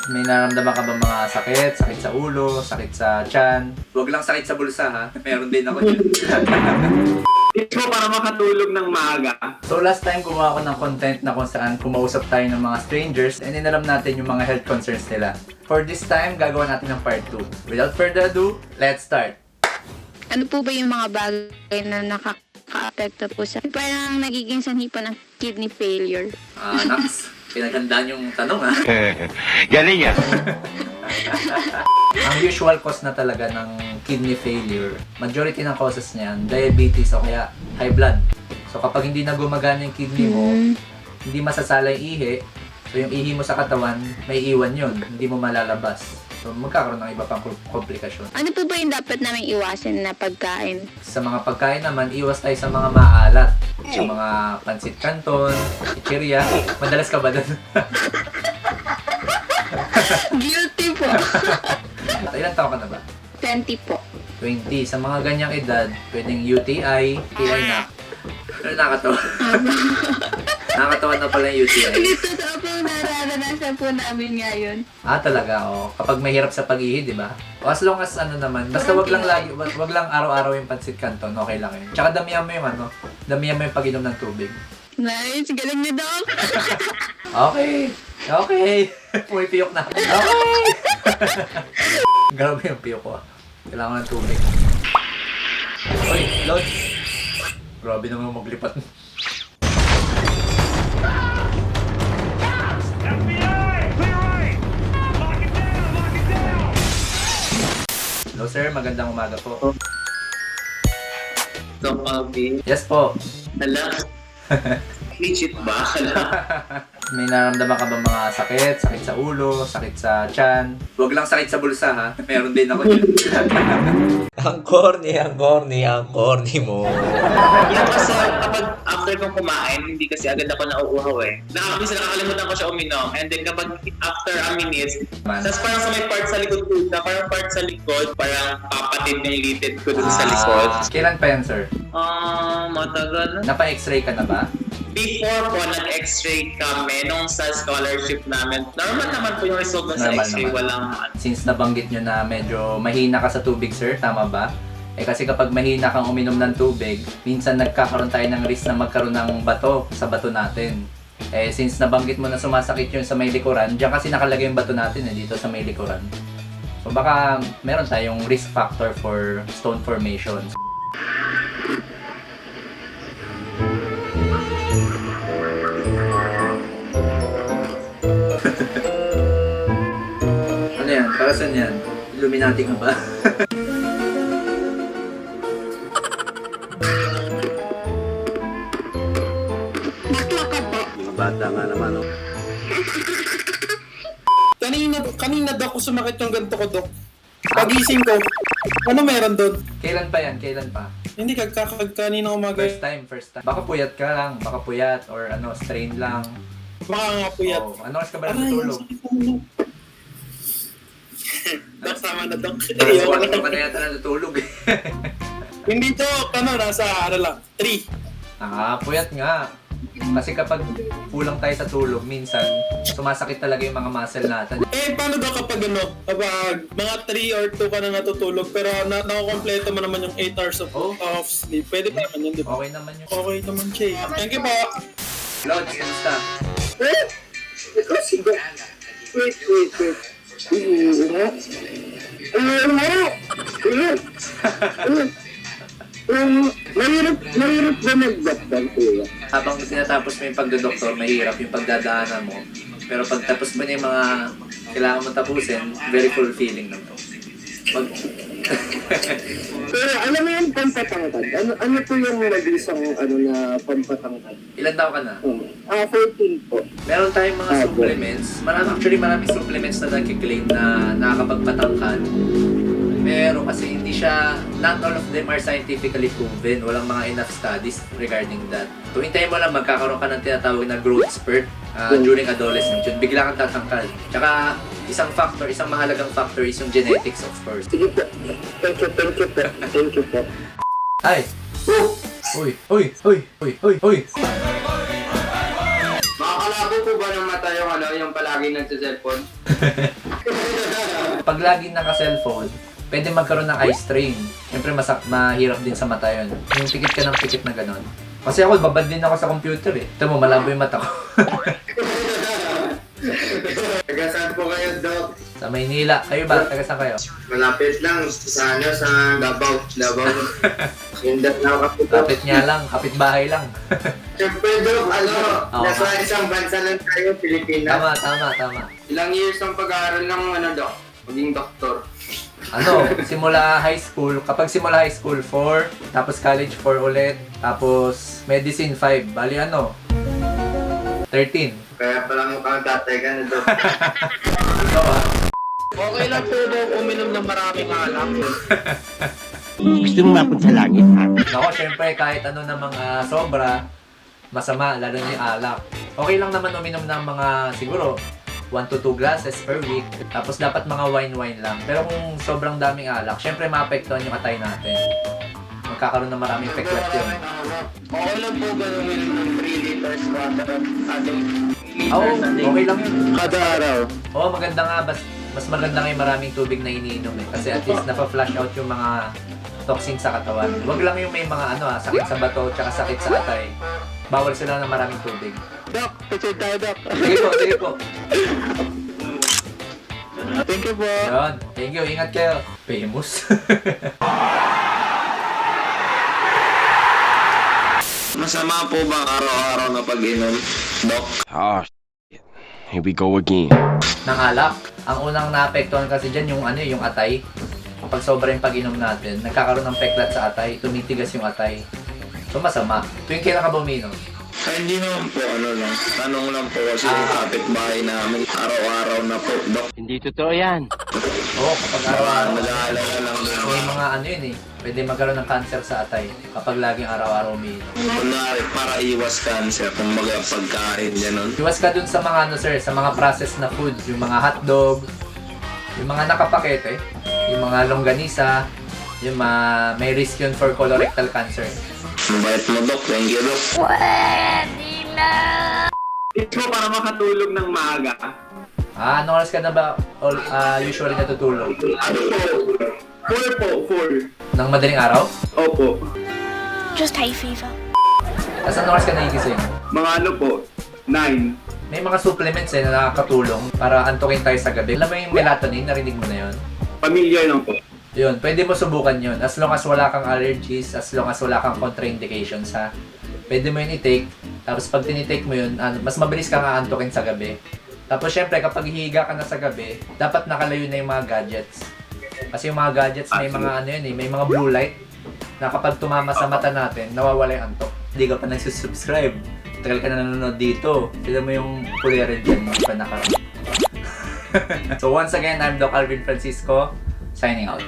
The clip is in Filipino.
May nararamdaman ka ba mga sakit? Sakit sa ulo, sakit sa tiyan? Huwag lang sakit sa bulsa ha. Meron din ako dyan. Ito para makatulog ng maaga. So last time gumawa ako ng content na kung saan kumausap tayo ng mga strangers and inalam natin yung mga health concerns nila. For this time, gagawa natin ng part 2. Without further ado, let's start! Ano po ba yung mga bagay na nakaka-apekto po sa parang nagiging sanhi po ng kidney failure? Naks, pinagandaan yung tanong ha. Galing yan. Ang usual cause na talaga ng kidney failure, majority ng causes niyan, diabetes o kaya high blood. So kapag hindi na gumagana yung kidney mo, hindi masasala yung ihi, so yung ihi mo sa katawan, may iwan yun, hindi mo malalabas. So magkakaroon ng iba pang komplikasyon. Ano po ba yung dapat namin iwasan na pagkain? Sa mga pagkain naman, iwas tayo sa mga maalat. Sa mga pansit canton, chichirya. Madalas ka ba doon? Guilty po. Ilan taon ka na ba? 20 po. 20. Sa mga ganyang edad, pwedeng UTI, UTI na. Pero nakakatawa. Nakakatawa na pala yung UTI. Totoo po, nararanasan po namin ngayon. Talaga, kapag mahirap sa pag-ihi, di ba? O as long as ano naman, basta wag lang araw-araw yung pansit canton, okay lang yun. Tsaka damihan mo yung pag-inom ng tubig. Nice, galing niyo daw. Okay. Pumipiyok na. Okay. Grabe yung piyok ko. Kailangan ng tubig. Oy, Lord. Grabe naman maglipat. Hello sir, magandang umaga po. Doc Alvin. Yes po. Hala. Legit ba? Hala. May nararamdaman ka ba mga sakit? Sakit sa ulo, sakit sa tiyan? Huwag lang sakit sa bulsa ha. Meron din ako dyan. ang corny mo. Yan kasi kapag after kong kumain, hindi kasi agad ako nauuhaw eh. Nakakalimutan ko siya uminom. And then kapag after a minute, tapos parang sa may part sa likod ko, parang part sa likod, parang papatid yung litid ko dun sa likod. Kailan pa yan sir? Matagal na. Napa-x-ray ka na ba? Before po, nag-x-ray kami nung sa scholarship namin. Normal naman po yung result ng sa Normal x-ray. naman. Walang Since nabanggit nyo na medyo mahina ka sa tubig sir, tama ba? Kasi kapag mahina kang uminom ng tubig, minsan nagkakaroon tayo ng risk na magkaroon ng bato sa bato natin. Since nabanggit mo na sumasakit yun sa may likuran, diyan kasi nakalagay yung bato natin dito sa may likuran. So baka meron tayong risk factor for stone formation. Ano yan? Para saan yan? Illuminati ka ba? Bakla ka po. Mga bata nga naman, oh. Kanina daw ako sumakit yung ganito ko, Dok. Pagising ko, ano meron doon? Kailan pa yan? Kailan pa? Hindi, kanina umaga. First time. Baka puyat ka lang, baka puyat or strain lang. Baka nga puyat. Ano oras ka ba natutulog? Dok, tama na, Dok. Ano ka na yata natutulog eh. Hindi, Dok. Nasa 3. Puyat nga. Kasi kapag kulang tayo sa tulog, minsan sumasakit talaga yung mga muscle natin. Paano daw kapag mga 3 or 2 ka na natutulog pero nakakompleto mo naman yung 8 hours of sleep? Pwede pa naman yun, di ba? Okay naman yun. Okay naman siya eh. Thank you po. Lods, kamusta? Mahirap ba mag-doktor, kuya? Habang tinatapos mo yung pagdodoktor, mahirap yung pagdadaanan mo. Pero pag tapos mo na yung mga kailangan mo tapusin, very fulfilling naman. Pero alam mo yung pampatangkad? Ano po yung nag-isang na pampatangkad? Ilan daw ka na? 14 po. Meron tayong mga supplements. Maraming supplements na nagkiklaim na nakakapagpatangkad. Pero kasi hindi siya, not all of them are scientifically proven. Walang mga enough studies regarding that. So, hintayin mo lang magkakaroon ka ng tinatawag na growth spurt during adolescence. Yun, bigla kang tatangkad. Tsaka, isang mahalagang factor is yung genetics, of course. Sige po. Thank you po. Ay! Uy! Makakalabo po ba ng mata yung yung palagi nagsa-cellphone. Pag lagi naka-cellphone, pwede magkaroon ng eye strain. Siyempre, mahirap din sa mata yun. Yung pikit ka ng pikit na gano'n. Kasi ako, babad din ako sa computer eh. Ito mo, malabo yung mata ko. Taga saan po kayo, Doc? Sa Maynila. Kayo ba? Taga saan kayo? Malapit lang sa Davao. Mindanao ako, Doc. Kapit niya lang. Kapit bahay lang. Siyempre, Doc, Oo. nasa isang bansa lang tayo, Pilipinas. Tama. Ilang years ang pag-aaral ng Doc? Maging doktor. Simula high school. Kapag simula high school, 4. Tapos college, 4 ulit. Tapos medicine, 5. Bali 13. Kaya pala mukhang tatay ka na, Doc. Ikaw ah. Okay lang po ba uminom ng maraming alak? Gusto mo mapunta sa langit, ha? Ako, syempre, kahit ano namang sobra, masama, lalo na yung alak. Okay lang naman uminom ng mga, siguro, 1 to 2 glasses per week. Tapos dapat mga wine lang. Pero kung sobrang daming alak, syempre maapektuhan yung atay natin. Magkakaroon ng maraming peklat yun. Okay lang po ba uminom ng 3 liters water a day? Oo, okay lang yun. Kada araw. Oo, maganda nga. Mas maganda nga yung maraming tubig na iniinom eh. Kasi at least napa-flush out yung mga toxins sa katawan. Huwag lang yung may mga sakit sa bato tsaka sakit sa atay. Bawal sila ng maraming tubig. Doc, picture tayo, Doc. Sige po. Thank you po. Yun. Thank you. Ingat kayo. Famous. Masama po ba araw-araw na pag-inom, Doc? Oh, shit. Here we go again. Ng alak. Ang unang naapektuhan kasi dyan yung atay. Kapag sobra yung pag-inom natin, nagkakaroon ng peklat sa atay, tumitigas yung atay. So masama. Tuwing kailan ka ba uminom? Hindi naman po, lang. Tanong lang po kasi yung kapitbahay namin. Araw-araw na po, Doc. Hindi totoo yan. Oo, kapag araw-araw. Nag-aalala lang din. May mga yun eh. Pwede magkaroon ng cancer sa atay kapag laging araw-araw umiinom. Kunwari, para iwas cancer, kung mga pagkain, gano'n. Iwas ka dun sa mga sir, sa mga processed na food, yung mga hotdog, yung mga nakapakete, yung mga longganisa, yung may risk yun for colorectal cancer. Mabait mo, Doc. Thank you, Doc. Tips mo para makatulog ng maaga. Anong oras ka na ba usually natutulog? Full. Nang madaling araw? Opo. Just hay fever. Tapos anong oras ka nagigising? Mga 9. May mga supplements na nakakatulong para antukin tayo sa gabi. Alam mo yung melatonin, narinig mo na yun? Pamilya lang po. Yun, pwede mo subukan yun. As long as wala kang allergies, as long as wala kang contraindications ha. Pwede mo yun i-take. Tapos pag tinitake mo yun, mas mabilis kang aantukin sa gabi. Tapos syempre, kapag hihiga ka na sa gabi, dapat nakalayo na yung mga gadgets. Kasi yung mga gadgets may mga may mga blue light na kapag tumama sa mata natin, nawawala yung antok. Hindi ka pa nagsusubscribe. Tagal ka na nanonood dito. Sila mo yung kulera dyan, hindi pa naka. So once again, I'm Doc Alvin Francisco, signing out.